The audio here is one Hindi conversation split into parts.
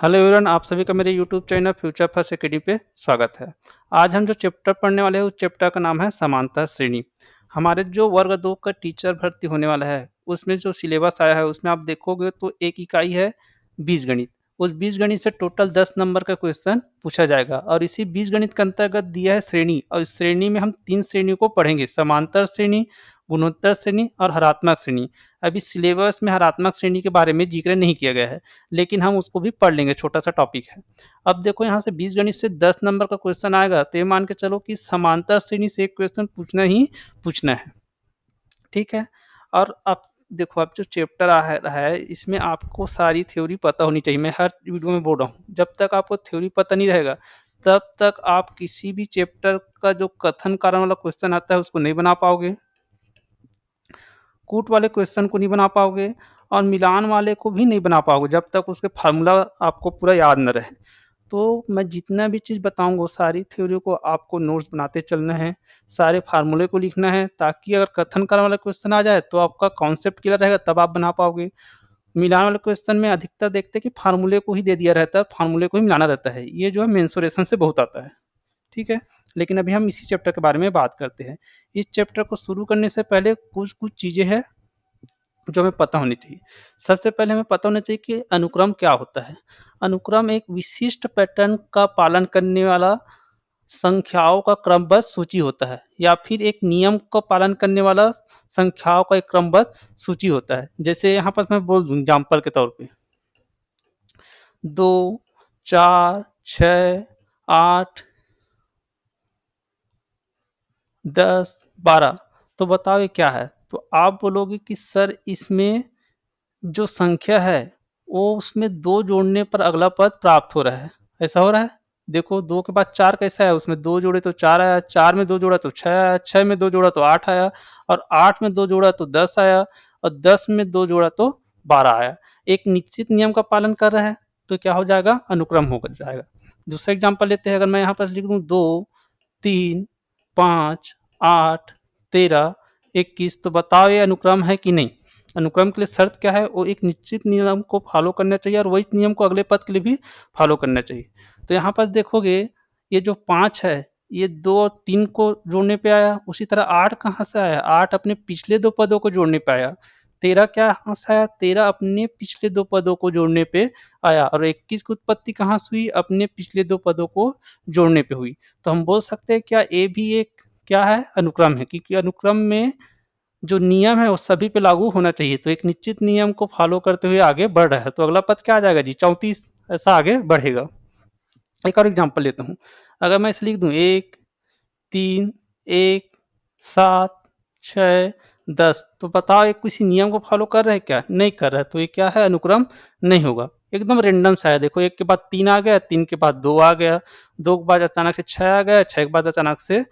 हेलो एवरीवन, आप सभी का मेरे YouTube channel future first academy पे स्वागत है। आज हम जो चैप्टर पढ़ने वाले हैं उस चैप्टर का नाम है समांतर श्रेणी। हमारे जो वर्ग 2 का टीचर भर्ती होने वाला है उसमें जो सिलेबस आया है उसमें आप देखोगे तो एक इकाई है बीजगणित। उस बीजगणित से टोटल 10 नंबर का क्वेश्चन पूछा जाएगा और इसी बीजगणित के अंतर्गत दिया है श्रेणी, और इस श्रेणी में हम 3 श्रेणियों को पढ़ेंगे: समांतर श्रेणी, गुणोत्तर श्रेणी और हरात्मक श्रेणी। अभी सिलेबस में हरात्मक श्रेणी के बारे में जिक्र नहीं किया गया है, लेकिन हम उसको भी पढ़ लेंगे, छोटा सा टॉपिक है। अब देखो यहाँ से बीजगणित से 10 नंबर का क्वेश्चन आएगा तो ये मान के चलो कि समांतर श्रेणी से एक क्वेश्चन पूछना ही पूछना है, ठीक है। और अब देखो, अब जो चैप्टर आ रहा है इसमें आपको सारी थ्योरी पता होनी चाहिए। मैं हर वीडियो में बोल रहा हूँ, जब तक आपको थ्योरी पता नहीं रहेगा तब तक आप किसी भी चैप्टर का जो कथन कारण वाला क्वेश्चन आता है उसको नहीं बना पाओगे, कूट वाले क्वेश्चन को नहीं बना पाओगे और मिलान वाले को भी नहीं बना पाओगे जब तक उसके फार्मूला आपको पूरा याद न रहे। तो मैं जितना भी चीज़ बताऊँगा वो सारी थ्योरी को आपको नोट्स बनाते चलना है, सारे फार्मूले को लिखना है, ताकि अगर कथन करने वाला क्वेश्चन आ जाए तो आपका कॉन्सेप्ट क्लियर रहेगा, तब आप बना पाओगे। मिलान वाले क्वेश्चन में अधिकतर देखते हैं कि फार्मूले को ही दे दिया रहता है, फार्मूले को ही मिलाना रहता है। ये जो है मेंसुरेशन से बहुत आता है, ठीक है। लेकिन अभी हम इसी चैप्टर के बारे में बात करते हैं। इस चैप्टर को शुरू करने से पहले कुछ-कुछ चीज़ें हैं जो हमें पता होनी चाहिए। सबसे पहले हमें पता होना चाहिए कि अनुक्रम क्या होता है। अनुक्रम एक विशिष्ट पैटर्न का पालन करने वाला संख्याओं का क्रमबद्ध सूची होता है, या फिर एक नियम का पालन करने वाला संख्याओं का एक क्रमबद्ध सूची होता है। जैसे यहाँ पर मैं बोल दूँ एग्जाम्पल के तौर पे 2, 4, 6, 8, 10, 12। तो बताओ ये क्या है? तो आप बोलोगे कि सर इसमें जो संख्या है वो उसमें 2 जोड़ने पर अगला पद प्राप्त हो रहा है। ऐसा हो रहा है? देखो 2 के बाद 4 कैसा है, उसमें 2 जोड़े तो 4 आया, 4 में 2 जोड़ा तो 6 आया, 6 में 2 जोड़ा तो 8 आया, और 8 में 2 जोड़ा तो 10 आया, और 10 में 2 जोड़ा तो 12 आया। एक निश्चित नियम का पालन कर रहा है तो क्या हो जाएगा? अनुक्रम हो जाएगा। दूसरा एग्जाम्पल लेते हैं, अगर मैं यहाँ पर लिख दूँ 2, 3, 5, 8, 13, 21, तो बताओ ये अनुक्रम है कि नहीं? अनुक्रम के लिए शर्त क्या है? वो एक निश्चित नियम को फॉलो करना चाहिए और वही नियम को अगले पद के लिए भी फॉलो करना चाहिए। तो यहाँ पर देखोगे ये जो 5 है ये 2 और 3 को जोड़ने पे आया, उसी तरह 8 कहाँ से आया? 8 अपने पिछले 2 पदों को जोड़ने पे आया। 13 कहाँ से आया? 13 अपने पिछले 2 पदों को जोड़ने पे आया, और 21 की उत्पत्ति कहाँ से हुई? अपने पिछले 2 पदों को जोड़ने पे हुई। तो हम बोल सकते हैं क्या ये भी एक क्या है? अनुक्रम है, क्योंकि अनुक्रम में जो नियम है वो सभी पे लागू होना चाहिए। तो एक निश्चित नियम को फॉलो करते हुए आगे बढ़ रहा है, तो अगला पद क्या आ जाएगा जी? 34। ऐसा आगे बढ़ेगा। एक और एग्जांपल लेता हूँ, अगर मैं इसे लिख दूँ 1, 3, 1, 7, 6, 10, तो बताओ ये किसी नियम को फॉलो कर रहा है क्या? नहीं कर रहा है, तो ये क्या है? अनुक्रम नहीं होगा। एकदम रेंडम सा है। देखो 1 के बाद 3 आ गया, 3 के बाद 2 आ गया, 2 के बाद अचानक से 6 आ गया, 6 के बाद अचानक से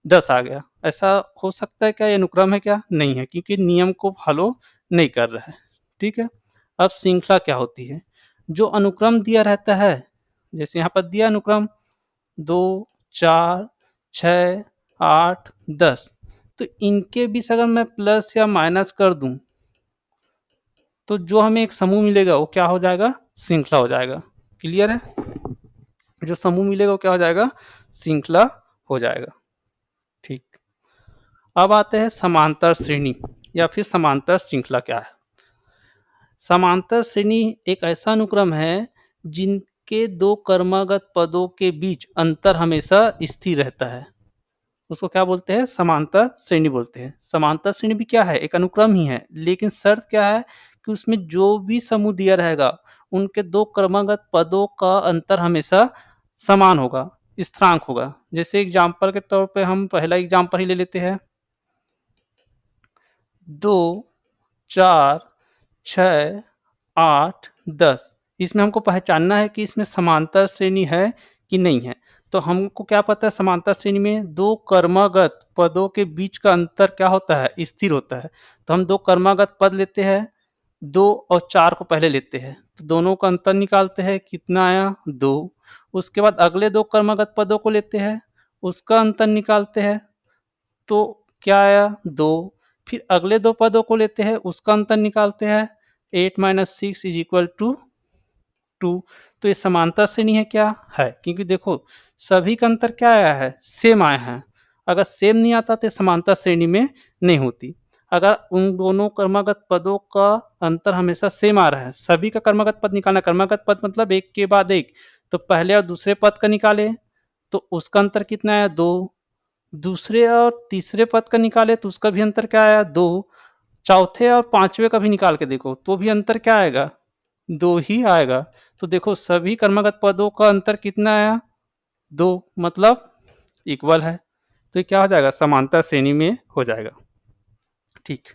10 आ गया। ऐसा हो सकता है क्या? ये अनुक्रम है क्या? नहीं है, क्योंकि नियम को फॉलो नहीं कर रहा है, ठीक है। अब श्रृंखला क्या होती है? जो अनुक्रम दिया रहता है, जैसे यहाँ पर दिया अनुक्रम 2, 4, 6, 8, 10, तो इनके बीच अगर मैं प्लस या माइनस कर दूं तो जो हमें एक समूह मिलेगा वो क्या हो जाएगा? श्रृंखला हो जाएगा। क्लियर है? जो समूह मिलेगा वो क्या हो जाएगा? श्रृंखला हो जाएगा, ठीक। अब आते हैं समांतर श्रेणी या फिर समांतर श्रृंखला क्या है। समांतर श्रेणी एक ऐसा अनुक्रम है जिनके 2 क्रमागत पदों के बीच अंतर हमेशा स्थिर रहता है। उसको क्या बोलते हैं? समांतर श्रेणी बोलते हैं। समांतर श्रेणी भी क्या है? एक अनुक्रम ही है, लेकिन शर्त क्या है कि उसमें जो भी समूह दिया रहेगा उनके 2 क्रमागत पदों का अंतर हमेशा समान होगा, स्थिरांक होगा। जैसे एग्जाम्पल के तौर पे हम पहला एग्जाम्पल ही ले लेते हैं, 2, 4, 6, 8, 10। इसमें हमको पहचानना है कि इसमें समांतर श्रेणी है कि नहीं है। तो हमको क्या पता है? समांतर श्रेणी में 2 क्रमागत पदों के बीच का अंतर क्या होता है? स्थिर होता है। तो हम 2 क्रमागत पद लेते हैं, 2 और 4 को पहले लेते हैं, तो दोनों का अंतर निकालते हैं, कितना आया? 2। उसके बाद अगले 2 क्रमागत पदों को लेते हैं, उसका अंतर निकालते हैं, तो क्या आया? 2। फिर अगले 2 पदों को लेते हैं, उसका अंतर निकालते हैं, 8 - 6 = 2। तो ये समांतर श्रेणी है क्या? है, क्योंकि देखो सभी का अंतर क्या आया है? सेम आया है। अगर सेम नहीं आता तो समांतर श्रेणी में नहीं होती। अगर उन दोनों क्रमागत पदों का अंतर हमेशा सेम आ रहा है, सभी का क्रमागत पद निकालना, क्रमागत पद मतलब एक के बाद एक, तो पहले और दूसरे पद का निकाले तो उसका अंतर कितना आया? 2। दूसरे और तीसरे पद का निकाले तो उसका भी अंतर क्या आया? 2। चौथे और पांचवें का भी निकाल के देखो तो भी अंतर क्या आएगा? 2 ही आएगा। तो देखो सभी क्रमागत पदों का अंतर कितना आया? 2, मतलब इक्वल है। तो ये क्या हो जाएगा? समांतर श्रेणी में हो जाएगा। ठीक।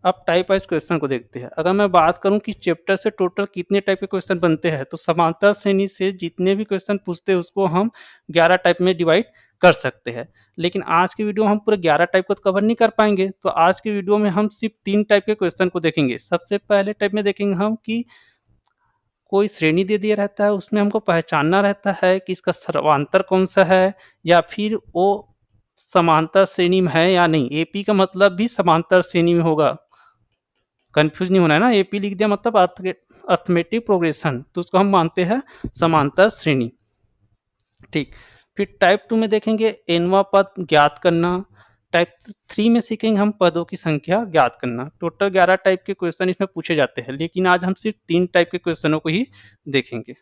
अब टाइप वाइज क्वेश्चन को देखते हैं। अगर मैं बात करूं कि चैप्टर से टोटल कितने टाइप के क्वेश्चन बनते हैं, तो समांतर श्रेणी से जितने भी क्वेश्चन पूछते हैं उसको हम 11 टाइप में डिवाइड कर सकते हैं। लेकिन आज की वीडियो में हम पूरे 11 टाइप को कवर नहीं कर पाएंगे, तो आज की वीडियो में हम सिर्फ 3 टाइप के क्वेश्चन को देखेंगे। सबसे पहले टाइप में देखेंगे हम कि कोई श्रेणी दे दिया रहता है, उसमें हमको पहचानना रहता है कि इसका सर्वांतर कौन सा है या फिर वो समांतर श्रेणी में है या नहीं। एपी का मतलब भी समांतर श्रेणी में होगा, कंफ्यूज नहीं होना है ना। एपी लिख दिया मतलब अर्थमेटिक प्रोग्रेशन, तो उसको हम मानते हैं समांतर श्रेणी। ठीक। फिर टाइप 2 में देखेंगे एनवा पद ज्ञात करना। टाइप 3 में सीखेंगे हम पदों की संख्या ज्ञात करना। टोटल 11 टाइप के क्वेश्चन इसमें पूछे जाते हैं, लेकिन आज हम सिर्फ 3 टाइप के क्वेश्चनों को ही देखेंगे।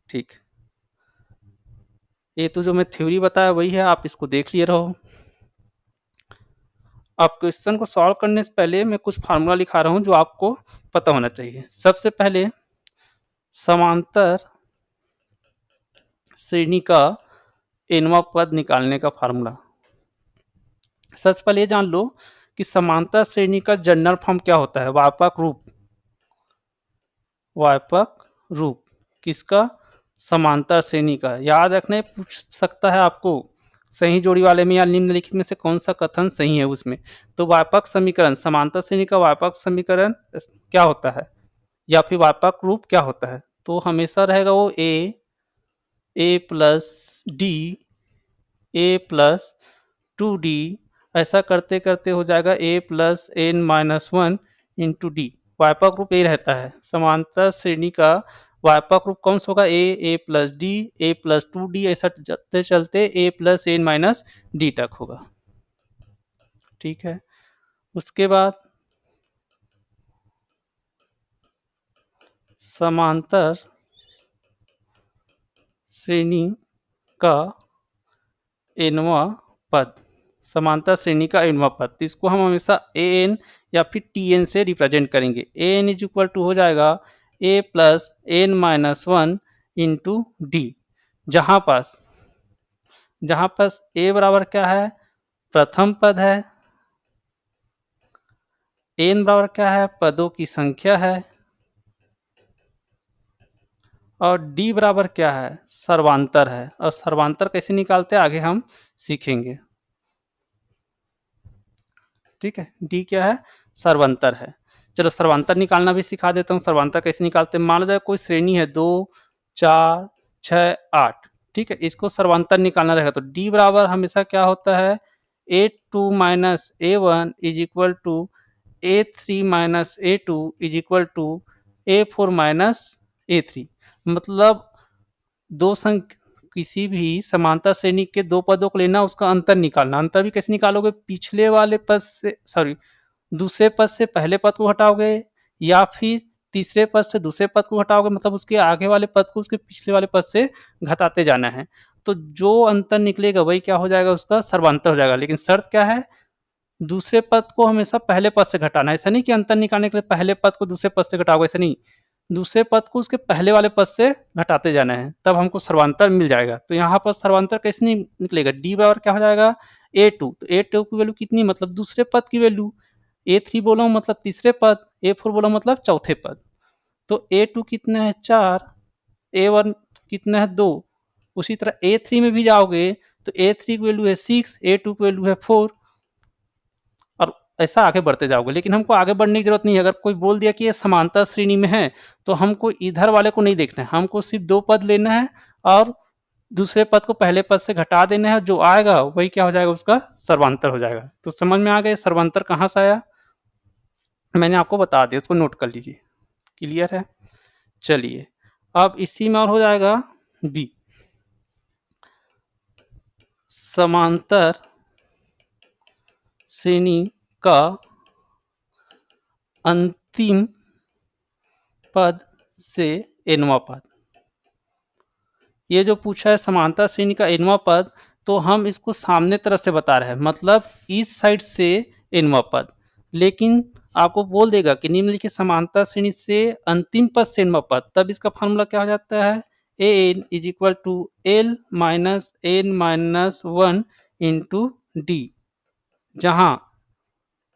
ठीक। ये तो जो मैं थ्योरी बताया वही है, आप इसको देख लिए रहो। अब क्वेश्चन को सॉल्व करने से पहले मैं कुछ फार्मूला लिखा रहा हूं जो आपको पता होना चाहिए। सबसे पहले समांतर श्रेणी का एनवा पद निकालने का फार्मूला। सबसे पहले ये जान लो कि समांतर श्रेणी का जनरल फॉर्म क्या होता है? व्यापक रूप। व्यापक रूप किसका? समांतर श्रेणी का। याद रखने पूछ सकता है आपको सही जोड़ी वाले में या निम्नलिखित में से कौन सा कथन सही है उसमें। तो व्यापक समीकरण, समांतर श्रेणी का व्यापक समीकरण क्या होता है या फिर व्यापक रूप क्या होता है? तो हमेशा रहेगा वो a plus d, a plus 2d, ऐसा करते करते हो जाएगा a plus N minus one into d. व्यापक रूप यही रहता है। समांतर श्रेणी का व्यापक रूप कौन सा होगा? A plus d, a plus 2d, ऐसा चलते चलते a plus N minus d तक होगा। ठीक है। उसके बाद समांतर श्रेणी का एनवा पद, समांतर श्रेणी का एनवा पद, तो इसको हम हमेशा ए एन या फिर टी एन से रिप्रेजेंट करेंगे। A N is equal to हो जाएगा A plus N minus one into D, जहां पास ए बराबर क्या है? प्रथम पद है, एन बराबर क्या है? पदों की संख्या है, और डी बराबर क्या है? सर्वांतर है। और सर्वांतर कैसे निकालते हैं आगे हम सीखेंगे। ठीक है। डी क्या है? सर्वांतर है। चलो सर्वांतर निकालना भी सिखा देता हूँ। सर्वांतर कैसे निकालते हैं? मान लो जाए कोई श्रेणी है 2, 4, 6, 8। ठीक है, इसको सर्वांतर निकालना रहेगा तो डी बराबर हमेशा क्या होता है? A2 minus A1 is equal to A3 minus A2 is equal to A4 minus A3। मतलब दो संख्या, किसी भी समांतर श्रेणी के दो पदों को लेना, उसका अंतर निकालना। अंतर भी कैसे निकालोगे? पिछले वाले पद से, सॉरी, दूसरे पद से पहले पद को हटाओगे या फिर तीसरे पद से दूसरे पद को हटाओगे, मतलब उसके आगे वाले पद को उसके पिछले वाले पद से घटाते जाना है। तो जो अंतर निकलेगा वही क्या हो जाएगा? उसका सर्वांतर हो जाएगा। लेकिन शर्त क्या है? दूसरे पद को हमेशा पहले पद से घटाना है। ऐसा नहीं कि अंतर निकालने के लिए पहले पद को दूसरे पद से घटाओगे, ऐसा नहीं। दूसरे पद को उसके पहले वाले पद से घटाते जाना है, तब हमको सर्वांतर मिल जाएगा। तो यहाँ पर सर्वांतर कैसे नहीं निकलेगा? डी बराबर क्या हो जाएगा? A2। तो A2 की वैल्यू कितनी? मतलब दूसरे पद की वैल्यू। A3 बोलो मतलब तीसरे पद, A4 बोलो मतलब चौथे पद। तो A2 कितना है? 4, A1 कितना है? 2। उसी तरह A3 में भी जाओगे तो A3 की वैल्यू है 6, A2 की वैल्यू है 4, और ऐसा आगे बढ़ते जाओगे। लेकिन हमको आगे बढ़ने की जरूरत नहीं है। अगर कोई बोल दिया कि ये समांतर श्रेणी में है तो हमको इधर वाले को नहीं देखना है, हमको सिर्फ 2 पद लेना है और दूसरे पद को पहले पद से घटा देना है। जो आएगा वही क्या हो जाएगा? उसका सर्वांतर हो जाएगा। तो समझ में आ गया सर्वांतर कहाँ से आया? मैंने आपको बता दिया, उसको नोट कर लीजिए। क्लियर है? चलिए अब इसी में और हो जाएगा बी, समांतर श्रेणी का अंतिम पद से nवां पद। ये जो पूछा है समांतर श्रेणी का nवां पद, तो हम इसको सामने तरफ से बता रहे हैं, मतलब इस साइड से nवां पद। लेकिन आपको बोल देगा कि निम्नलिखित समांतर श्रेणी से अंतिम पद से nवां पद, तब इसका फार्मूला क्या हो जाता है, an is equal to l minus n minus one into D, जहां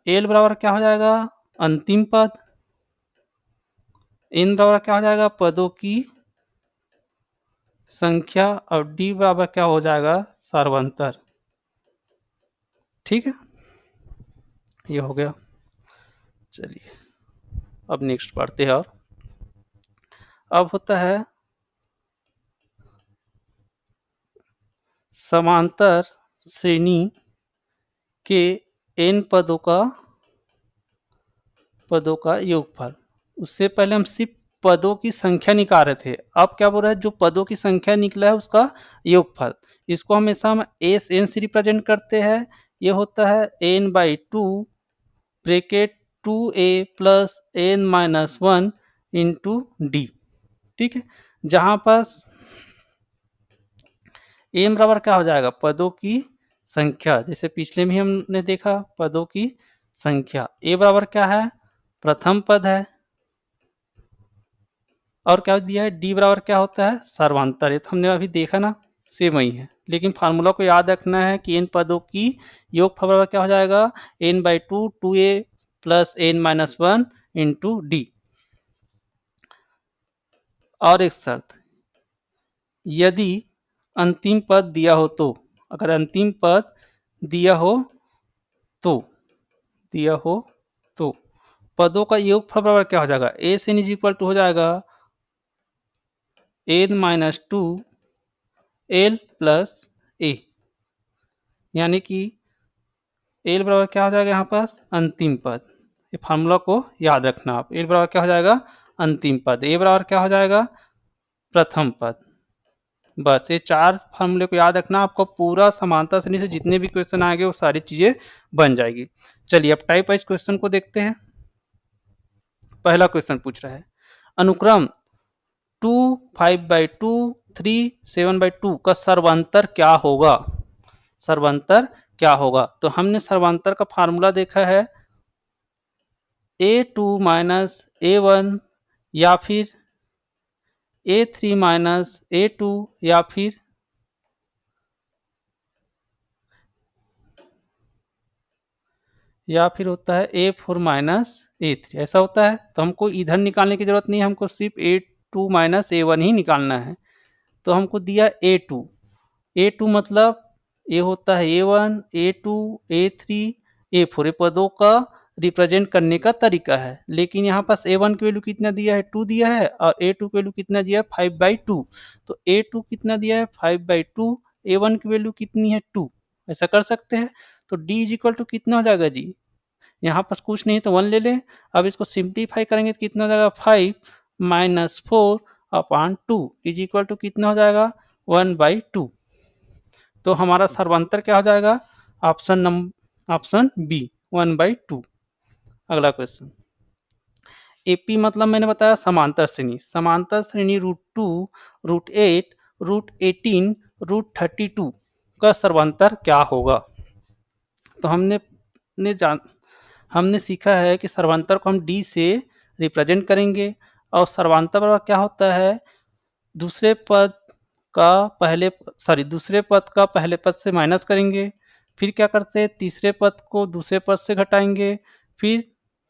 एल बराबर क्या हो जाएगा, अंतिम पद, एन बराबर क्या हो जाएगा, पदों की संख्या, और डी बराबर क्या हो जाएगा, सर्वांतर। ठीक है, ये हो गया। चलिए अब नेक्स्ट पढ़ते हैं। और अब होता है समांतर श्रेणी के n पदों का योगफल। उससे पहले हम सिर्फ पदों की संख्या निकाल रहे थे, अब क्या बोल रहा है, जो पदों की संख्या निकला है उसका योगफल। इसको हमेशा हम एस एन से रिप्रेजेंट करते हैं। ये होता है n by two bracket 2a plus n minus one into D. ठीक है, जहां पास m बराबर क्या हो जाएगा, पदों की संख्या, जैसे पिछले में हमने देखा पदों की संख्या। a बराबर क्या है, प्रथम पद है, और क्या दिया है, डी बराबर क्या होता है, सर्वांतर। ये तो हमने अभी देखा ना, सेम वही है, लेकिन फार्मूला को याद रखना है कि इन पदों की योगफल बराबर क्या हो जाएगा, n by two, 2a plus n minus one into D. और एक शर्त, यदि अंतिम पद दिया हो तो, अगर अंतिम पद दिया हो तो पदों का योगफल बराबर क्या हो जाएगा, ए से इज इक्वल टू हो जाएगा n minus two L plus A, यानी कि एल बराबर क्या हो जाएगा यहाँ पास, अंतिम पद। ये फार्मूला को याद रखना आप, एल बराबर क्या हो जाएगा, अंतिम पद, ए बराबर क्या हो जाएगा, प्रथम पद। बस ये चार फार्मूले को याद रखना, आपको पूरा समांतर श्रेणी से जितने भी क्वेश्चन आएंगे वो सारी चीजें बन जाएगी। चलिए अब टाइप वाइज क्वेश्चन को देखते हैं। पहला क्वेश्चन पूछ रहा है, अनुक्रम 2 5 बाई टू 3 7 बाई टू का सर्वांतर क्या होगा, सर्वांतर क्या होगा। तो हमने सर्वांतर का फार्मूला देखा है, a2 माइनस a1 या फिर a3 माइनस a2 या फिर होता है a4 माइनस a3, ऐसा होता है। तो हमको इधर निकालने की जरूरत नहीं है, हमको सिर्फ a2 माइनस a1 ही निकालना है। तो हमको दिया a2 मतलब ये होता है a1 a2 a3 a4, ये पदों का रिप्रेजेंट करने का तरीका है। लेकिन यहाँ पास a1 की वैल्यू कितना दिया है, 2 दिया है, और a2 की वैल्यू कितना दिया है, 5 बाई टू। तो a2 कितना दिया है, 5 बाई टू, a1 की वैल्यू कितनी है, 2। ऐसा कर सकते हैं। तो d इज इक्वल टू कितना हो जाएगा जी, यहाँ पास कुछ नहीं तो 1 ले लें। अब इसको सिंप्लीफाई करेंगे तो कितना हो जाएगा, 5 minus 4 upon 2 is equal to कितना हो जाएगा, 1 बाई टू। तो हमारा सर्वांतर क्या हो जाएगा, ऑप्शन बी, 1 बाई टू। अगला क्वेश्चन, एपी मतलब मैंने बताया समांतर श्रेणी, समांतर श्रेणी √2 √8 √18 √32 का सर्वांतर क्या होगा। तो हमने सीखा है कि सर्वांतर को हम डी से रिप्रेजेंट करेंगे, और सर्वांतर बराबर क्या होता है, दूसरे पद का पहले पद से माइनस करेंगे, फिर क्या करते हैं, तीसरे पद को दूसरे पद से घटाएंगे, फिर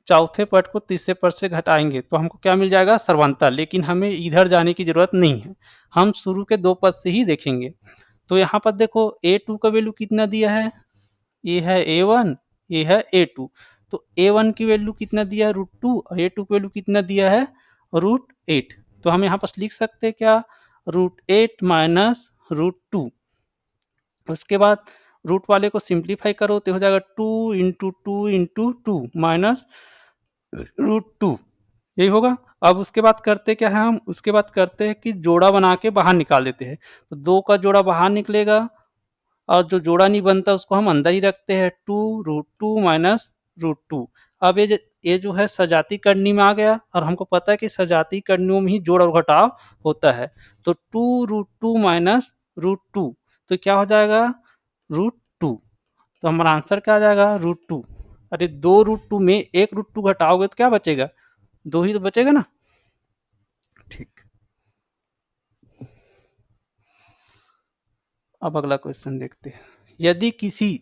चौथे पद को तीसरे पद से घटाएंगे, तो हमको क्या मिल जाएगा, सर्वांतर। लेकिन हमें इधर जाने की जरूरत नहीं है, हम शुरू के दो पद से ही देखेंगे। तो यहाँ पर देखो a2 का वैल्यू कितना दिया है, ये है a1, ये है a2। तो a1 की वैल्यू कितना दिया है, √2, और a2 की वैल्यू कितना दिया है, √8। तो हम यहाँ पर लिख सकते हैं क्या, √8 माइनस √2। उसके बाद रूट वाले को सिंप्लीफाई करो तो हो जाएगा 2 into two into two minus √2, यही होगा। अब उसके बाद करते क्या है हम, उसके बाद करते हैं कि जोड़ा बना के बाहर निकाल देते हैं। तो 2 का जोड़ा बाहर निकलेगा और जो जोड़ा नहीं बनता उसको हम अंदर ही रखते हैं, 2√2 माइनस √2। अब ये जो है सजाती करनी में आ गया और हमको पता है कि सजाती करणियों में ही जोड़ और घटाव होता है। तो 2√2 माइनस √2 तो क्या हो जाएगा, √2। तो हमारा आंसर क्या आ जाएगा, √2। अरे 2√2 में 1√2 घटाओगे तो क्या बचेगा, 2 ही तो बचेगा ना। ठीक, अब अगला क्वेश्चन देखते हैं। यदि किसी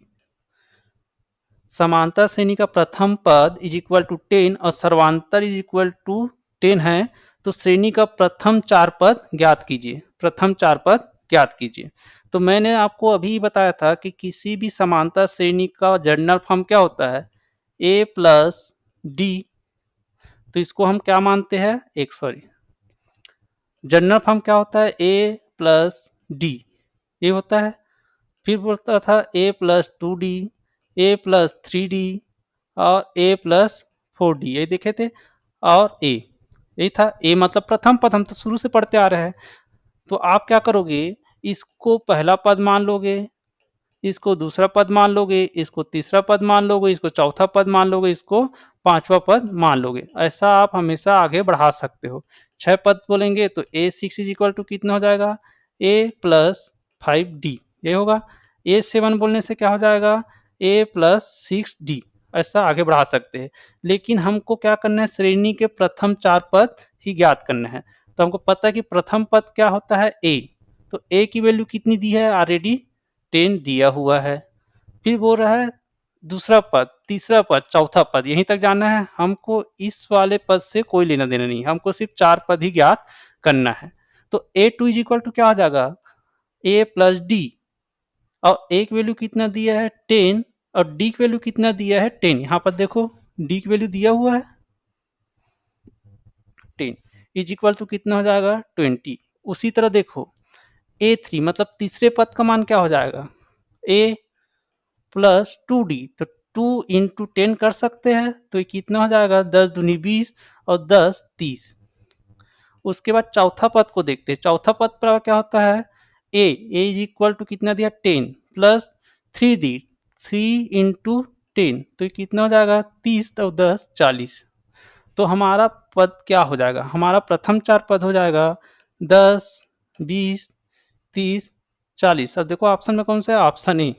समांतर श्रेणी का प्रथम पद इज इक्वल टू 10 और सर्वांतर इज इक्वल टू 10 है तो श्रेणी का प्रथम 4 पद ज्ञात कीजिए। प्रथम 4 पद ज्ञात कीजिए। तो मैंने आपको अभी बताया था कि किसी भी समांतर श्रेणी का जनरल फॉर्म क्या होता है, a प्लस डी। तो इसको हम क्या मानते हैं, एक सॉरी, जनरल फॉर्म क्या होता है, a प्लस डी ये होता है। फिर बोलता था a plus 2d, a plus 3d और a प्लस 4d, यही देखे थे। और a यही था, a मतलब प्रथम पद, हम तो शुरू से पढ़ते आ रहे हैं। तो आप क्या करोगे, इसको पहला पद मान लोगे, इसको दूसरा पद मान लोगे, इसको तीसरा पद मान लोगे, इसको चौथा पद मान लोगे, इसको पांचवा पद मान लोगे। ऐसा आप हमेशा आगे बढ़ा सकते हो। 6 पद बोलेंगे तो a6 इज इक्वल टू कितना हो जाएगा, a प्लस 5d ये होगा। a7 बोलने से क्या हो जाएगा, a प्लस 6d। ऐसा आगे बढ़ा सकते हैं। लेकिन हमको क्या करना है, श्रेणी के प्रथम 4 पद ही ज्ञात करना है। तो हमको पता है कि प्रथम पद क्या होता है, a। तो a की वैल्यू कितनी दी है, ऑलरेडी 10 दिया हुआ है। फिर बोल रहा है दूसरा पद, तीसरा पद, चौथा पद, यहीं तक जाना है हमको। इस वाले पद से कोई लेना देना नहीं, हमको सिर्फ 4 पद ही ज्ञात करना है। तो a2 इज इक्वल टू क्या हो जाएगा, a प्लस डी। और a की वैल्यू कितना दिया है, 10, और d की वैल्यू कितना दिया है, 10। यहाँ पर देखो d की वैल्यू दिया हुआ है 10 इज इक्वल टू कितना हो जाएगा, 20। उसी तरह देखो a3 मतलब तीसरे पद का मान क्या हो जाएगा, a प्लस 2d। तो 2 इंटू 10 कर सकते हैं, तो ये कितना हो जाएगा, 10 दूनी 20 और 10 30। उसके बाद चौथा पद को देखते हैं। चौथा पद पर क्या होता है, a इज इक्वल टू कितना दिया, 10 प्लस 3d, 3 इंटू 10 तो ये कितना हो जाएगा, 30 और 10 40। तो हमारा पद क्या हो जाएगा, हमारा प्रथम 4 पद हो जाएगा 10 20 30 40। अब देखो ऑप्शन में कौन सा है, ऑप्शन ए।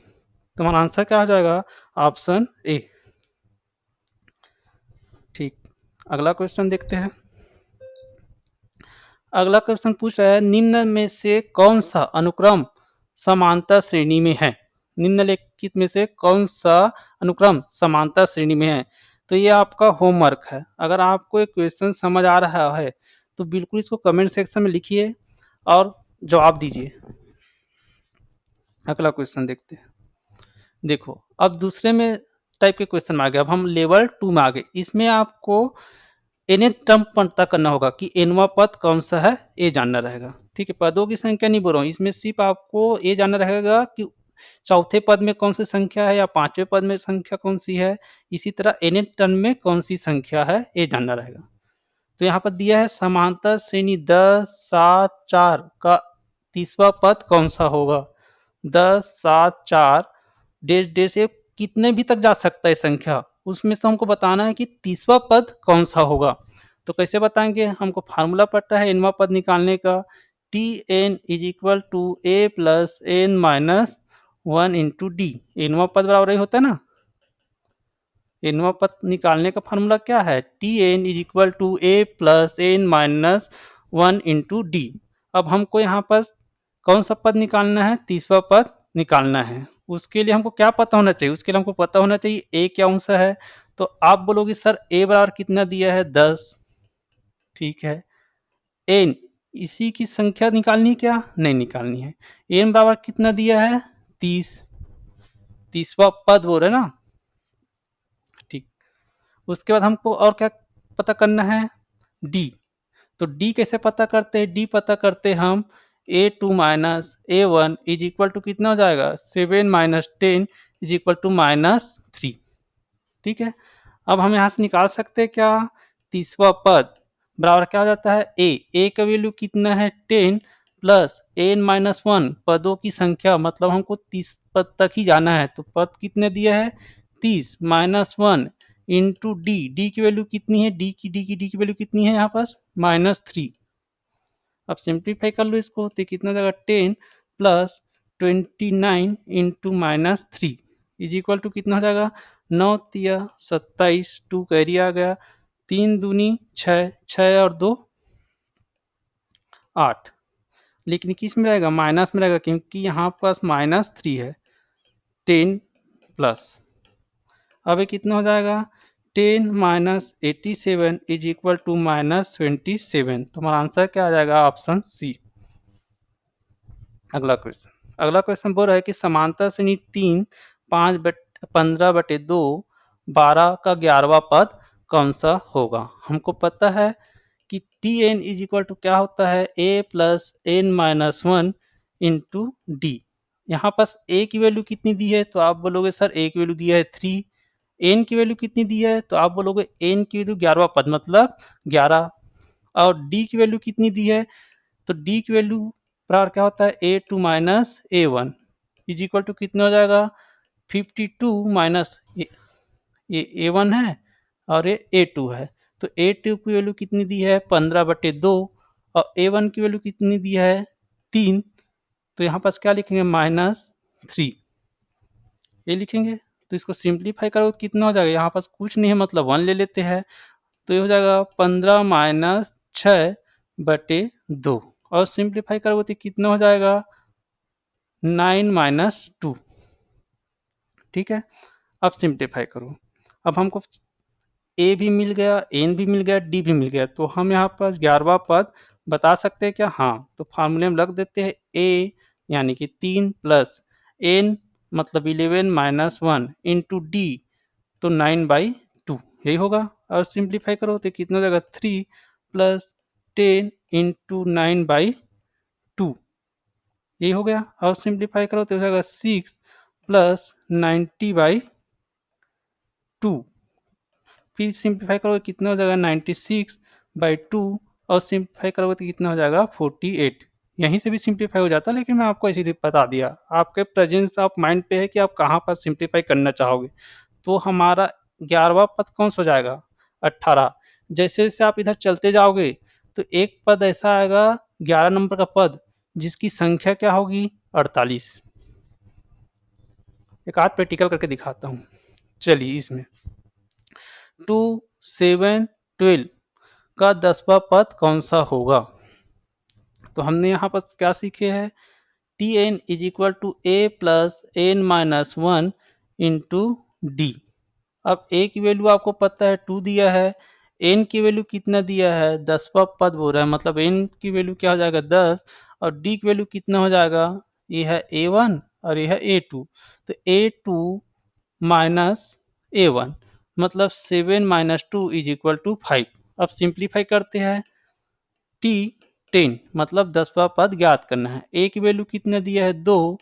तुम्हारा आंसर क्या हो जाएगा, ऑप्शन ए। ठीक, अगला क्वेश्चन देखते हैं। अगला क्वेश्चन पूछ रहा है, निम्न में से कौन सा अनुक्रम समांतर श्रेणी में है। निम्नलिखित में से कौन सा अनुक्रम समांतर श्रेणी में है। तो ये आपका होमवर्क है। अगर आपको एक क्वेश्चन समझ आ रहा है तो बिल्कुल इसको कमेंट सेक्शन में लिखिए और जवाब दीजिए। अगला क्वेश्चन देखते हैं। देखो अब दूसरे में टाइप के क्वेश्चन में आ गए। अब हम लेवल 2 में आ गए। इसमें आपको nth टर्म पता करना होगा कि nवां पद कौन सा है, ये जानना रहेगा। ठीक है, पदों की संख्या नहीं बोल रहा हूँ, इसमें सिर्फ आपको ये जानना रहेगा कि चौथे पद में कौन सी संख्या है या पांचवें पद में संख्या कौन सी है। इसी तरह nth टर्म में कौन सी संख्या है ये जानना रहेगा। तो यहाँ पर दिया है समांतर श्रेणी 10 7 4 का तीसरा पद कौन सा होगा। 10 7 4 डेश डेश से कितने भी तक जा सकता है संख्या, उसमें से हमको बताना है कि तीसरा पद कौन सा होगा। तो कैसे बताएंगे, हमको फार्मूला पता है nवां पद निकालने का, T N is equal to A plus N minus 1 into D. nवां पद बराबर ही होता है ना। nवां पद निकालने का फार्मूला क्या है, T N is equal to A plus N minus 1 into d. अब हमको यहाँ पर कौन सा पद निकालना है, तीसरा पद निकालना है। उसके लिए हमको क्या पता होना चाहिए, उसके लिए हमको पता होना चाहिए ए क्या सा है। तो आप बोलोगे सर ए बराबर कितना दिया है, 10। ठीक है, एन इसी की संख्या निकालनी, क्या नहीं निकालनी है। एन बराबर कितना दिया है, 30। तीसरा पद बोल रहे ना। ठीक, उसके बाद हमको और क्या पता करना है, डी। तो डी कैसे पता करते हैं, डी पता करते हम a2 minus a1 is equal to कितना हो जाएगा, 7 माइनस 10 इज इक्वल टू -3। ठीक है, अब हम यहाँ से निकाल सकते हैं क्या, तीसरा पद बराबर क्या हो जाता है ए का वैल्यू कितना है 10 प्लस n-1 पदों की संख्या, मतलब हमको 30 पद तक ही जाना है, तो पद कितने दिया है 30 -1 इंटू डी की वैल्यू कितनी है, डी की वैल्यू कितनी है यहाँ पास -3। अब सिंप्लीफाई कर लो इसको तो कितना हो जाएगा 10 plus 29 into -3 is equal to कितना हो जाएगा 9 तिया 27, 2 कैरी आ गया, 3 दूनी 6, 6 और 2 8, लेकिन किस में रहेगा माइनस में रहेगा क्योंकि यहाँ पास -3 है 10 प्लस। अब ये कितना हो जाएगा 10 माइनस 87 इज इक्वल टू -27, तो हमारा आंसर क्या आ जाएगा ऑप्शन सी। अगला क्वेश्चन बोल रहा है कि समांतर श्रेणी 3 15/2 12 का 11वां पद कौन सा होगा। हमको पता है कि T N is equal to क्या होता है A plus N minus one into D. यहाँ पास ए की वैल्यू कितनी दी है तो आप बोलोगे सर ए की वैल्यू दिया है 3, एन की वैल्यू कितनी दी है तो आप बोलोगे एन की वैल्यू 11वां पद मतलब 11, और डी की वैल्यू कितनी दी है तो डी की वैल्यू बराबर क्या होता है A2 minus A1 is equal to कितना हो जाएगा 52 माइनस ये A1 है और ये A2 है, तो A2 की वैल्यू कितनी दी है 15/2 और A1 की वैल्यू कितनी दी है 3, तो यहाँ पास क्या लिखेंगे -3 ये लिखेंगे। तो इसको सिंप्लीफाई करो तो कितना हो जाएगा, यहाँ पास कुछ नहीं है मतलब 1 ले लेते हैं, तो ये हो जाएगा 15 माइनस 6/2 और सिंप्लीफाई करोगे तो कितना हो जाएगा 9-2। ठीक है, अब सिंप्लीफाई करो, अब हमको ए भी मिल गया, एन भी मिल गया, डी भी मिल गया, तो हम यहाँ पर 11वां पद बता सकते हैं क्या, हाँ, तो फार्मूले में रख देते हैं ए यानी कि 3 प्लस एन मतलब 11 माइनस 1 इंटू डी तो 9/2 यही होगा, और सिंप्लीफाई करो तो कितना हो जाएगा 3 प्लस 10 इंटू 9/2 यही हो गया, और सिंप्लीफाई करो तो हो जाएगा 6 प्लस 90/2, फिर सिंप्लीफाई करोगे कितना हो जाएगा 96/2 और सिंप्लीफाई करोगे तो कितना हो जाएगा 48। यहीं से भी सिंप्लीफाई हो जाता है, लेकिन मैं आपको ऐसे ही बता दिया, आपके प्रेजेंस ऑफ माइंड पे है कि आप कहाँ पर सिंप्लीफाई करना चाहोगे। तो हमारा 11वां पद कौन सा हो जाएगा 18। जैसे जैसे आप इधर चलते जाओगे तो एक पद ऐसा आएगा 11 नंबर का पद जिसकी संख्या क्या होगी 48। एक आध प्रैक्टिकल करके दिखाता हूँ, चलिए इसमें 2, 7, 12 का 10वां पद कौन सा होगा। तो हमने यहाँ पर क्या सीखे हैं t N is equal to A plus N minus one into d. अब ए की वैल्यू आपको पता है 2 दिया है, एन की वैल्यू कितना दिया है 10वां पद बोल रहा है, मतलब एन की वैल्यू क्या हो जाएगा 10 और डी की वैल्यू कितना हो जाएगा, ये है A1 और ये है A2, तो A2 माइनस A1 मतलब 7 माइनस 2 इज इक्वल टू 5। अब सिंप्लीफाई करते हैं टी 10 मतलब 10वां पद ज्ञात करना है, ए की वैल्यू कितना दिया है 2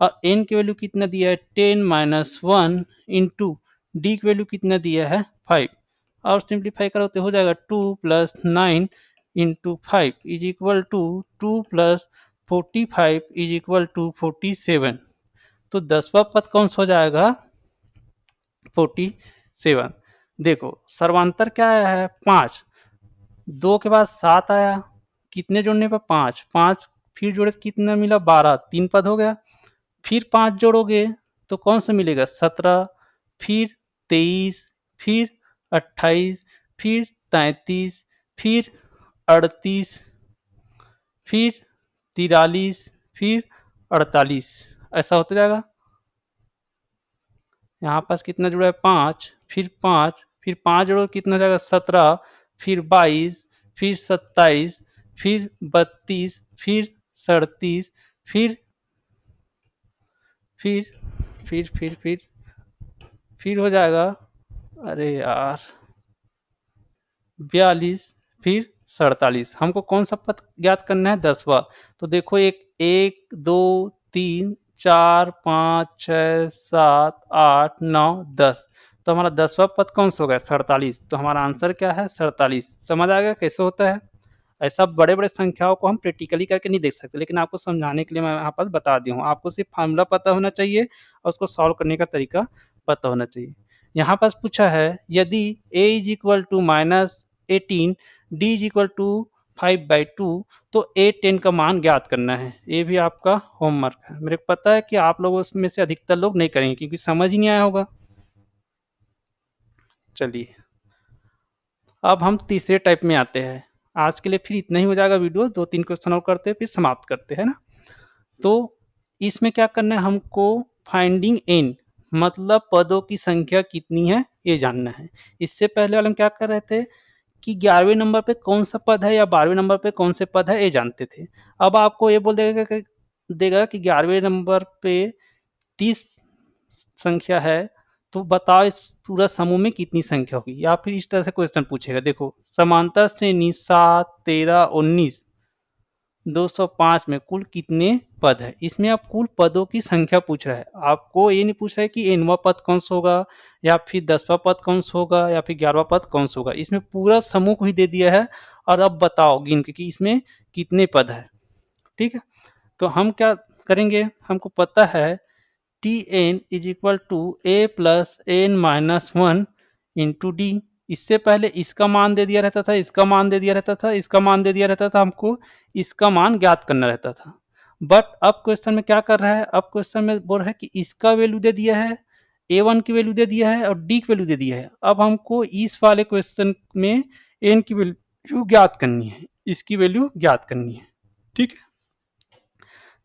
और एन की वैल्यू कितना दिया है 10 माइनस 1 इंटू डी की वैल्यू कितना दिया है 5, और सिंप्लीफाई करो तो हो जाएगा 2 plus 9 into 5 is equal to 2 plus 45 is equal to 47। तो 10वां पद कौन सा हो जाएगा 47। देखो सर्वांतर क्या आया है 5, 2 के बाद 7 आया, कितने जोड़ने पर 5, 5 फिर जोड़े तो कितना मिला 12, 3 पद हो गया, फिर 5 जोड़ोगे तो कौन सा मिलेगा 17, फिर 23, फिर 28, फिर 33, फिर 38, फिर 43, फिर 48, ऐसा होता जाएगा। यहाँ पास कितना जुड़ा है 5, फिर 5, फिर 5 जोड़ो कितना हो जाएगा 17, फिर 22, फिर 27, फिर 32, फिर 37, फिर फिर फिर हो जाएगा अरे यार 42, फिर 47। हमको कौन सा पद ज्ञात करना है 10वां। तो देखो एक 1 2 3 4 5 6 7 8 9 10, तो तो हमारा 10वां पद कौन सा होगा? 47। तो हमारा आंसर क्या है? 47। समझ आ गया कैसे होता है? ऐसा बड़े-बड़े संख्याओं को हम प्रैक्टिकली करके नहीं देख सकते, लेकिन आपको समझाने के लिए मैं यहाँ पर बता दी हूँ। आपको सिर्फ फ़ॉर्मूला पता होना चाहिए और उसको सॉल्व करने का तरीका पता होना चाहिए। यहाँ पास पूछा है यदि a = -18 d = 5/2 तो a10 का मान ज्ञात करना है। ये भी आपका होमवर्क है। मेरे को पता है कि आप लोग उसमें से अधिकतर लोग नहीं करेंगे क्योंकि समझ ही नहीं आया होगा। चलिए, अब हम तीसरे टाइप में आते हैं। आज के लिए फिर इतना ही हो जाएगा वीडियो, 2-3 क्वेश्चन और करते हैं फिर समाप्त करते हैं ना। तो इसमें क्या करना है हमको? फाइंडिंग n मतलब पदों की संख्या कितनी है ये जानना है। इससे पहले वाले हम क्या कर रहे थे कि 11वें नंबर पे कौन सा पद है या 12वें नंबर पे कौन से पद है ये जानते थे। अब आपको ये बोल देगा कि 11वें नंबर पे 30 संख्या है, तो बताओ इस पूरा समूह में कितनी संख्या होगी? या फिर इस तरह से क्वेश्चन पूछेगा, देखो समांतर श्रेणी 7, 13, 19, 205 में कुल कितने पद है? इसमें आप कुल पदों की संख्या पूछ रहा है, आपको ये नहीं पूछ रहा है कि nवां पद कौन सा होगा या फिर 10वां पद कौन सा होगा या फिर 11वां पद कौन सा होगा। इसमें पूरा समूह ही दे दिया है और अब बताओ गिन के कि इसमें कितने पद है। ठीक है, तो हम क्या करेंगे? हमको पता है Tn = a + n-1 into D. इससे पहले इसका मान दे दिया रहता था, इसका मान दे दिया रहता था, इसका मान दे दिया रहता था, हमको इसका मान ज्ञात करना रहता था। बट अब क्वेश्चन में क्या कर रहा है? अब क्वेश्चन में बोल रहा है कि इसका वैल्यू दे दिया है, a1 की वैल्यू दे दिया है और d की वैल्यू दे दिया है। अब हमको इस वाले क्वेश्चन में n की वैल्यू ज्ञात करनी है, इसकी वैल्यू ज्ञात करनी है। ठीक है,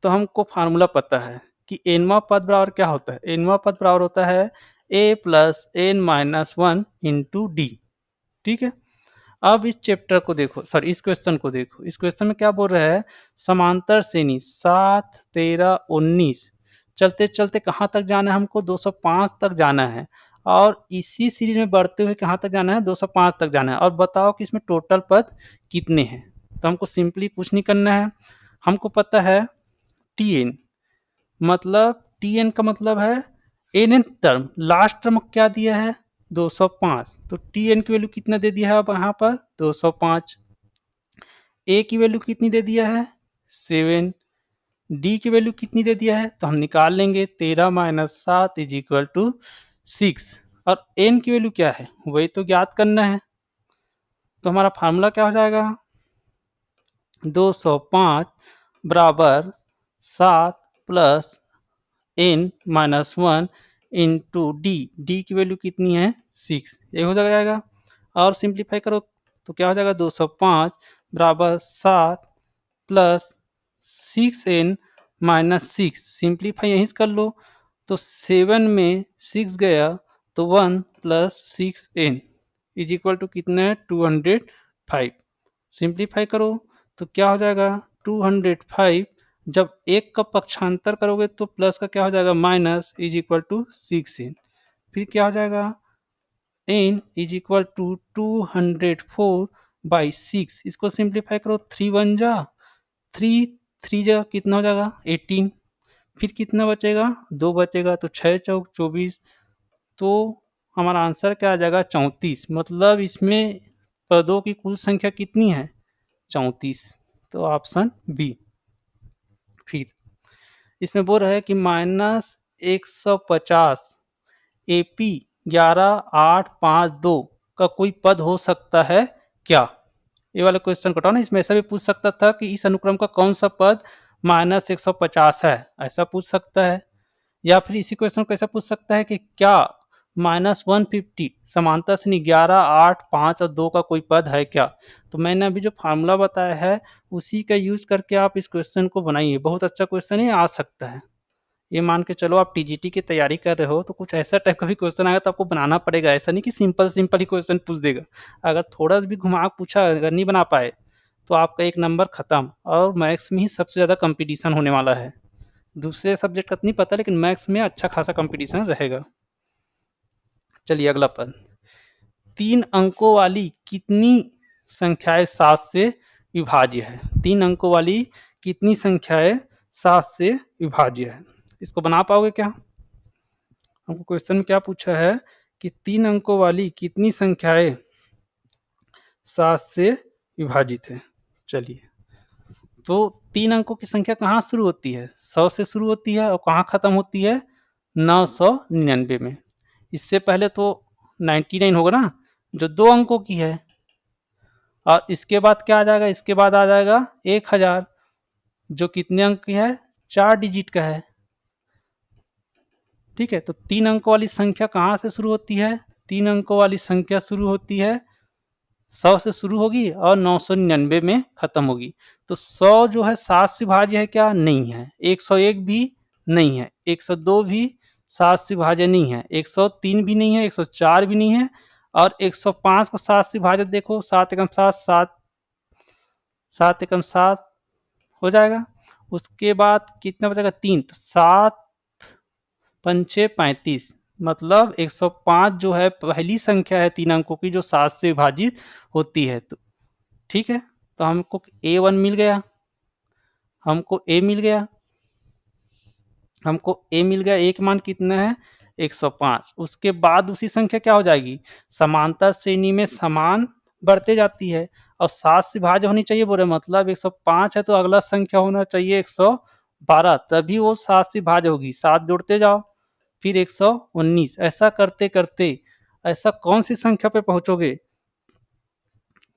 तो हमको फार्मूला पता है कि nवां पद बराबर क्या होता है? nवां पद बराबर होता है a + n-1 इंटू डी। ठीक है, अब इस चैप्टर को देखो, सॉरी इस क्वेश्चन को देखो। इस क्वेश्चन में क्या बोल रहा है? समांतर श्रेणी 7, 13, 19 चलते चलते कहाँ तक जाना है हमको? 205 तक जाना है और इसी सीरीज में बढ़ते हुए कहाँ तक जाना है? 205 तक जाना है। और बताओ कि इसमें टोटल पद कितने हैं? तो हमको सिंपली कुछ नहीं करना है, हमको पता है Tn मतलब Tn का मतलब है nth टर्म, लास्ट टर्म क्या दिया है? 205। तो Tn की वैल्यू कितना दे दिया है? अब यहाँ पर 205। a की वैल्यू कितनी दे दिया है? 7। d की वैल्यू कितनी दे दिया है? तो हम निकाल लेंगे 13 - 7 = 6। और n की वैल्यू क्या है वही तो ज्ञात करना है। तो हमारा फार्मूला क्या हो जाएगा? 205 बराबर 7 + n-1 इंटू डी की वैल्यू कितनी है? 6। ये हो जाएगा और सिंप्लीफाई करो तो क्या हो जाएगा? 205 बराबर 7 + 6n-6। सिंप्लीफाई यहीं से कर लो तो 7 में 6 गया तो 1 + 6n = कितना है? 205। सिंप्लीफाई करो तो क्या हो जाएगा? 205। जब एक का पक्षांतर करोगे तो प्लस का क्या हो जाएगा? Minus = 6n। फिर क्या हो जाएगा? n = 204/6। इसको सिंप्लीफाई करो, 3 1 जा 3, 3 जा कितना हो जाएगा? 18। फिर कितना बचेगा? 2 बचेगा तो 6 चौक 24। तो हमारा आंसर क्या आ जाएगा? 34। मतलब इसमें पदों की कुल संख्या कितनी है? 34। तो ऑप्शन बी। फिर इसमें बोल रहा है कि -150 AP 11,852 का कोई पद हो सकता है क्या? ये वाला क्वेश्चन कटाओ ना। इसमें ऐसा भी पूछ सकता था कि इस अनुक्रम का कौन सा पद -150 है, ऐसा पूछ सकता है। या फिर इसी क्वेश्चन को ऐसा पूछ सकता है कि क्या -150 समांतर श्रेणी 11, 8, 5 और 2 का कोई पद है क्या? तो मैंने अभी जो फार्मूला बताया है उसी का यूज करके आप इस क्वेश्चन को बनाइए। बहुत अच्छा क्वेश्चन है, आ सकता है। ये मान के चलो आप टीजीटी की तैयारी कर रहे हो तो कुछ ऐसा टाइप का भी क्वेश्चन आएगा तो आपको बनाना पड़ेगा। ऐसा नहीं कि सिंपल सिंपल ही क्वेश्चन पूछ देगा। अगर थोड़ा सा भी घुमा पूछा, अगर नहीं बना पाए तो आपका 1 नंबर खत्म। और मैथ्स में ही सबसे ज़्यादा कंपटीशन होने वाला है। दूसरे सब्जेक्ट का नहीं पता, लेकिन मैथ्स में अच्छा खासा कंपटीशन रहेगा। चलिए अगला पद। 3 अंकों वाली कितनी संख्याएं 7 से विभाज्य है? 3 अंकों वाली कितनी संख्याएं 7 से विभाज्य है? इसको बना पाओगे क्या? हमको क्वेश्चन में क्या पूछा है कि 3 अंकों वाली कितनी संख्याएं 7 से विभाजित है। चलिए, तो 3 अंकों की संख्या कहाँ शुरू होती है? 100 से शुरू होती है और कहाँ खत्म होती है? 999 में। इससे पहले तो 99 होगा ना, जो 2 अंकों की है। और इसके बाद क्या आ जाएगा? इसके बाद आ जाएगा 1000, जो कितने अंक की है? 4 डिजिट का है। ठीक है, तो 3 अंकों वाली संख्या कहाँ से शुरू होती है? 3 अंकों वाली संख्या शुरू होती है 100 से शुरू होगी और 999 में खत्म होगी। तो 100 जो है 7 से भाज्य है क्या? नहीं है। 101 भी नहीं है। 102 भी 7 से भाज्य नहीं है। 103 भी नहीं है। 104 भी नहीं है। और 105 को 7 से भाज्य देखो, 7 एकम 7, 7 7 एकम 7 हो जाएगा। उसके बाद कितना बचेगा? 3, तो 7 पंचे 35, मतलब 105 जो है पहली संख्या है 3 अंकों की जो 7 से विभाजित होती है। तो ठीक है, तो हमको A1 मिल गया, हमको A मिल गया, हमको A मिल गया। A का मान कितना है? 105। उसके बाद दूसरी संख्या क्या हो जाएगी? समांतर श्रेणी में समान बढ़ते जाती है और 7 से भाज्य होनी चाहिए बोले, मतलब 105 है तो अगला संख्या होना चाहिए 112, तभी वो 7 से भाज्य होगी। 7 जोड़ते जाओ, फिर 119, ऐसा करते करते ऐसा कौन सी संख्या पे पहुंचोगे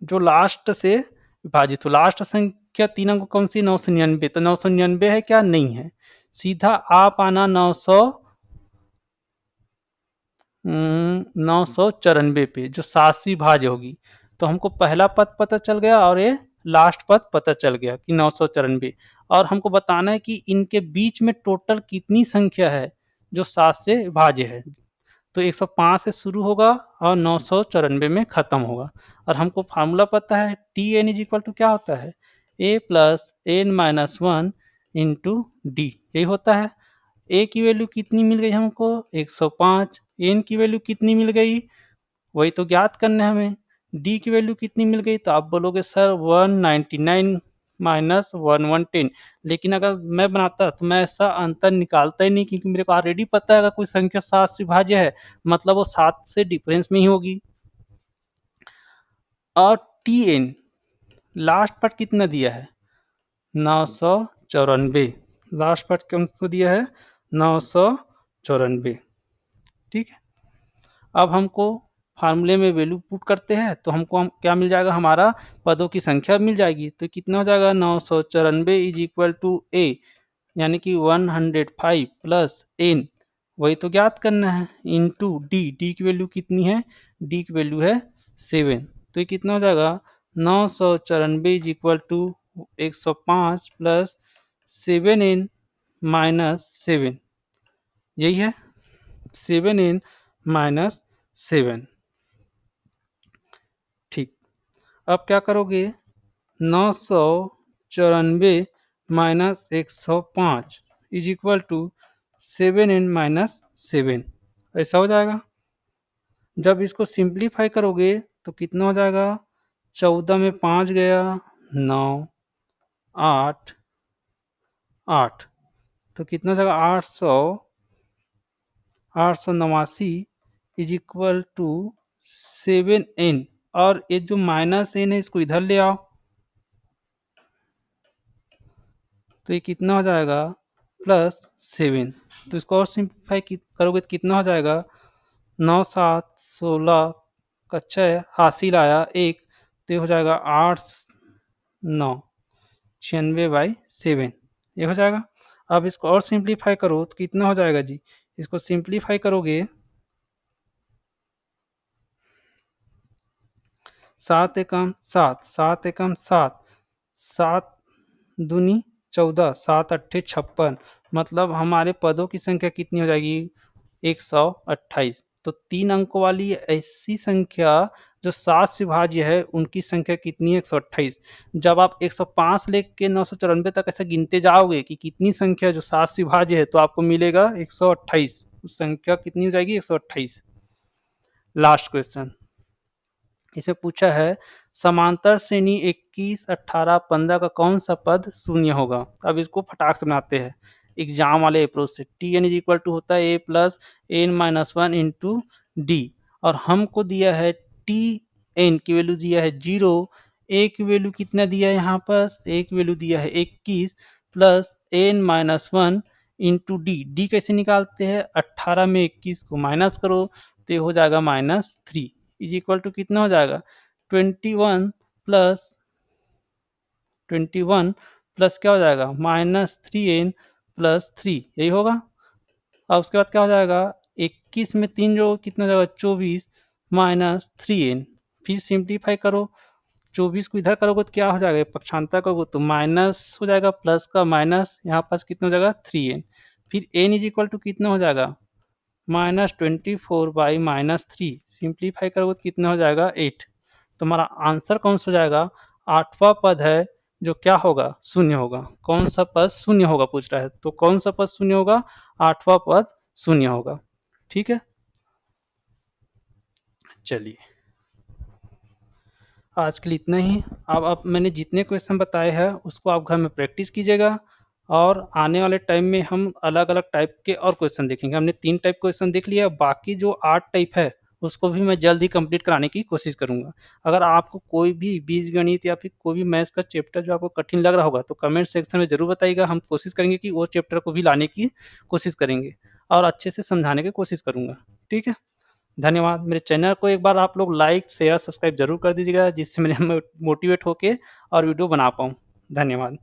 जो लास्ट से विभाजित हो? लास्ट संख्या 3 अंक कौन सी? 999। तो 999 है क्या? नहीं है। सीधा आप आना 994 पे, जो 7 से भाज्य होगी। तो हमको पहला पद पता चल गया और ये लास्ट पद पता चल गया कि 994। और हमको बताना है कि इनके बीच में टोटल कितनी संख्या है जो 7 से भाज्य है। तो 105 से शुरू होगा और 994 में खत्म होगा। और हमको फार्मूला पता है, T N is equal to क्या होता है? A plus N minus 1 into D, यही होता है। ए की वैल्यू कितनी मिल गई हमको? 105। एन की वैल्यू कितनी मिल गई? वही तो ज्ञात करना है हमें। डी की वैल्यू कितनी मिल गई? तो आप बोलोगे सर 199 माइनस 1110, लेकिन अगर मैं बनाता तो मैं ऐसा अंतर निकालता ही नहीं, क्योंकि मेरे को ऑलरेडी पता है अगर कोई संख्या 7 से भाज्य है मतलब वो 7 से डिफरेंस में ही होगी। और टी एन लास्ट पार्ट कितना दिया है? 994। लास्ट पार्ट कौन सा दिया है? 994। ठीक है, अब हमको फार्मूले में वैल्यू पुट करते हैं तो हमको क्या मिल जाएगा? हमारा पदों की संख्या मिल जाएगी। तो कितना हो जाएगा? 994 इज इक्वल टू ए, यानी कि 105 प्लस एन, वही तो ज्ञात करना है, इंटू डी। डी की वैल्यू कितनी है? डी की वैल्यू है 7। तो ये कितना हो जाएगा? 994 is equal to 105 plus 7n minus 7, यही है 7n माइनस 7। ठीक, अब क्या करोगे? 994 minus 105 is equal to 7n minus 7, ऐसा हो जाएगा। जब इसको सिंप्लीफाई करोगे तो कितना हो जाएगा? 14 में 5 गया, 9, 8, 8, तो कितना हो जाएगा? 889 इज इक्वल टू 7n। और ये जो माइनस एन है इसको इधर ले आओ, तो ये कितना हो जाएगा? प्लस 7। तो इसको और सिंप्लीफाई करोगे तो कितना हो जाएगा? 9 7 16 का 6 हासिल आया 1, तो ये हो जाएगा 8 9 96/7, ये हो जाएगा। अब इसको और सिंप्लीफाई करो तो कितना हो जाएगा जी? इसको सिंप्लीफाई करोगे 7 एकम 7, 7 एकम 7, 7 दूनी 14, 7 अट्ठे 56, मतलब हमारे पदों की संख्या कितनी हो जाएगी? 128। तो 3 अंकों वाली ऐसी संख्या जो 7 से भाज्य है उनकी संख्या कितनी है? 128। जब आप 105 लेके 994 तक ऐसे गिनते जाओगे कि कितनी संख्या जो 7 से भाज्य है, तो आपको मिलेगा 128। संख्या कितनी हो जाएगी? 128। लास्ट क्वेश्चन, इसे पूछा है समांतर श्रेणी 21 18 15 का कौन सा पद शून्य होगा? अब इसको फटाक से बनाते हैं एग्जाम वाले अप्रोच से। T N is equal to होता है A plus N minus 1 into D, और हमको दिया है टी एन की वैल्यू दिया है 0, ए की वैल्यू कितना दिया है यहाँ पर, ए की वैल्यू दिया है 21 plus N minus 1 into d. D कैसे निकालते हैं, 18 में 21 को माइनस करो तो ये हो जाएगा -3 इज इक्वल टू कितना हो जाएगा 21 प्लस 21 प्लस क्या हो जाएगा -3n प्लस 3, यही होगा। और उसके बाद क्या हो जाएगा 21 में 3 जो कितना हो जाएगा 24 -3n, फिर सिंप्लीफाई करो, 24 को इधर करोगे तो क्या हो जाएगा, पक्षांतर करोगे तो माइनस हो जाएगा, प्लस का माइनस यहाँ पास कितना हो जाएगा 3n, फिर n इज इक्वल टू कितना हो जाएगा -24/-3, सिंप्लीफाई करोगे तो कितना हो जाएगा 8। तो हमारा आंसर कौन सा हो जाएगा, आठवां पद है जो क्या होगा, शून्य होगा। कौन सा पद शून्य होगा पूछ रहा है, तो कौन सा पद शून्य होगा, आठवां पद शून्य होगा। ठीक है, चलिए आज के लिए इतना ही। अब मैंने जितने क्वेश्चन बताए हैं उसको आप घर में प्रैक्टिस कीजिएगा, और आने वाले टाइम में हम अलग अलग टाइप के और क्वेश्चन देखेंगे। हमने 3 टाइप क्वेश्चन देख लिया, बाकी जो 8 टाइप है उसको भी मैं जल्द ही कंप्लीट कराने की कोशिश करूंगा। अगर आपको कोई भी बीजगणित या फिर कोई भी मैथ्स का चैप्टर जो आपको कठिन लग रहा होगा तो कमेंट सेक्शन में जरूर बताइएगा, हम कोशिश करेंगे कि वो चैप्टर को भी लाने की कोशिश करेंगे और अच्छे से समझाने की कोशिश करूंगा। ठीक है, धन्यवाद। मेरे चैनल को एक बार आप लोग लाइक शेयर सब्सक्राइब जरूर कर दीजिएगा, जिससे मैं मोटिवेट होके और वीडियो बना पाऊँ। धन्यवाद।